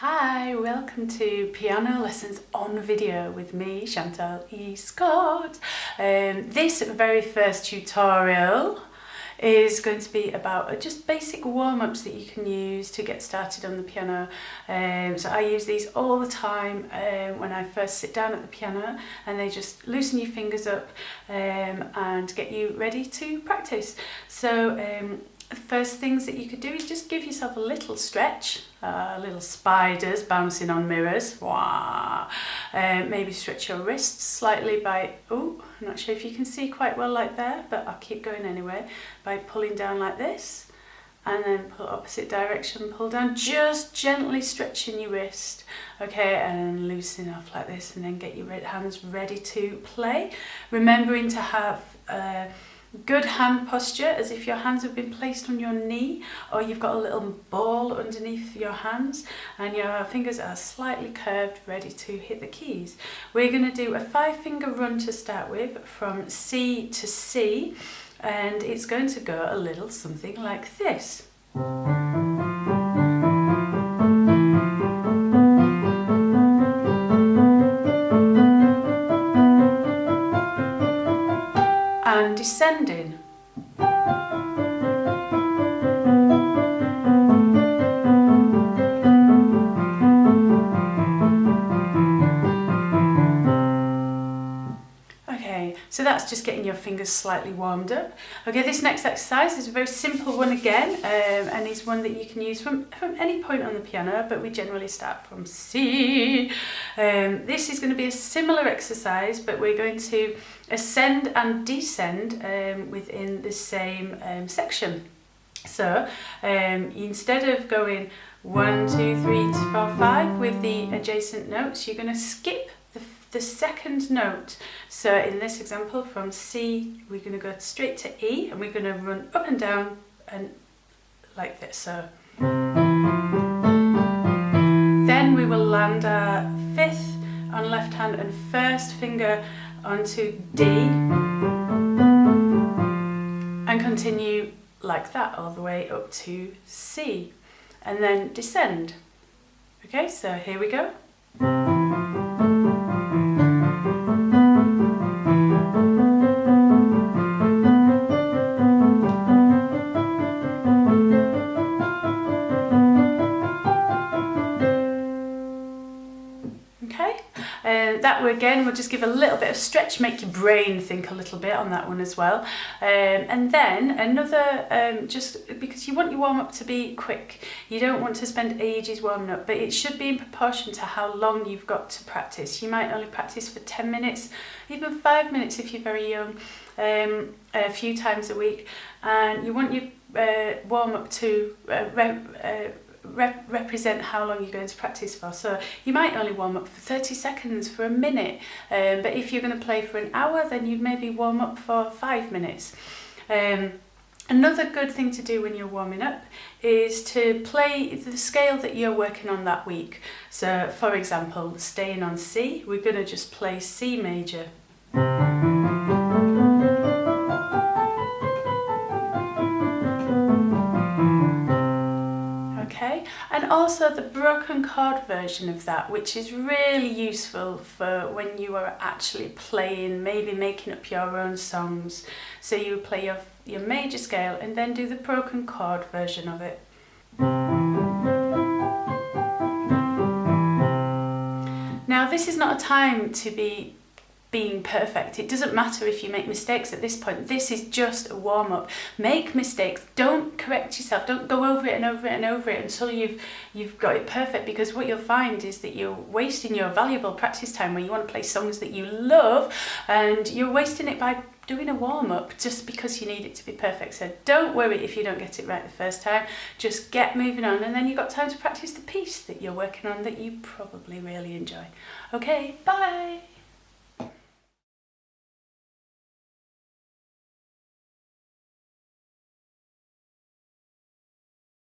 Hi, welcome to Piano Lessons on Video with me, Chantelle Scott. This very first tutorial is going to be about just basic warm-ups that you can use to get started on the piano. So I use these all the time when I first sit down at the piano, and they just loosen your fingers up and get you ready to practice. So the first things that you could do is just give yourself a little stretch, little spiders bouncing on mirrors. Wow. Maybe stretch your wrists slightly by, I'm not sure if you can see quite well like there, but I'll keep going anyway, by pulling down like this, and then pull opposite direction, pull down, just gently stretching your wrist, okay, and loosen off like this, and then get your hands ready to play. Remembering to have good hand posture, as if your hands have been placed on your knee, or you've got a little ball underneath your hands and your fingers are slightly curved, ready to hit the keys. We're going to do a 5-finger run to start with, from C to C, and it's going to go a little something like this. And descending. Okay, so that's just getting your fingers slightly warmed up. Okay, this next exercise is a very simple one again, and is one that you can use from any point on the piano, but we generally start from C. This is going to be a similar exercise, but we're going to ascend and descend within the same section. So instead of going 1, 2, 3, 4, 5 with the adjacent notes, you're going to skip the second note. So in this example, from C, we're going to go straight to E, and we're going to run up and down and like this. So then we will land our 5th on left hand and 1st finger onto D, and continue like that all the way up to C, and then descend. Okay, so here we go. Okay, that again, we'll just give a little bit of stretch, make your brain think a little bit on that one as well. And then another, just because you want your warm-up to be quick, you don't want to spend ages warming up, but it should be in proportion to how long you've got to practice. You might only practice for 10 minutes, even 5 minutes if you're very young, a few times a week, and you want your warm-up to represent how long you're going to practice for. So you might only warm up for 30 seconds, for a minute, but if you're going to play for an hour, then you'd maybe warm up for 5 minutes. Another good thing to do when you're warming up is to play the scale that you're working on that week. So for example, staying on C, we're going to just play C major. Okay, and also the broken chord version of that, which is really useful for when you are actually playing, maybe making up your own songs. So you play your major scale and then do the broken chord version of it. Now, this is not a time to be being perfect. It doesn't matter if you make mistakes at this point. This is just a warm-up. Make mistakes. Don't correct yourself. Don't go over it and over it and over it until you've got it perfect, because what you'll find is that you're wasting your valuable practice time where you want to play songs that you love, and you're wasting it by doing a warm-up just because you need it to be perfect. So don't worry if you don't get it right the first time. Just get moving on, and then you've got time to practice the piece that you're working on that you probably really enjoy. Okay, bye!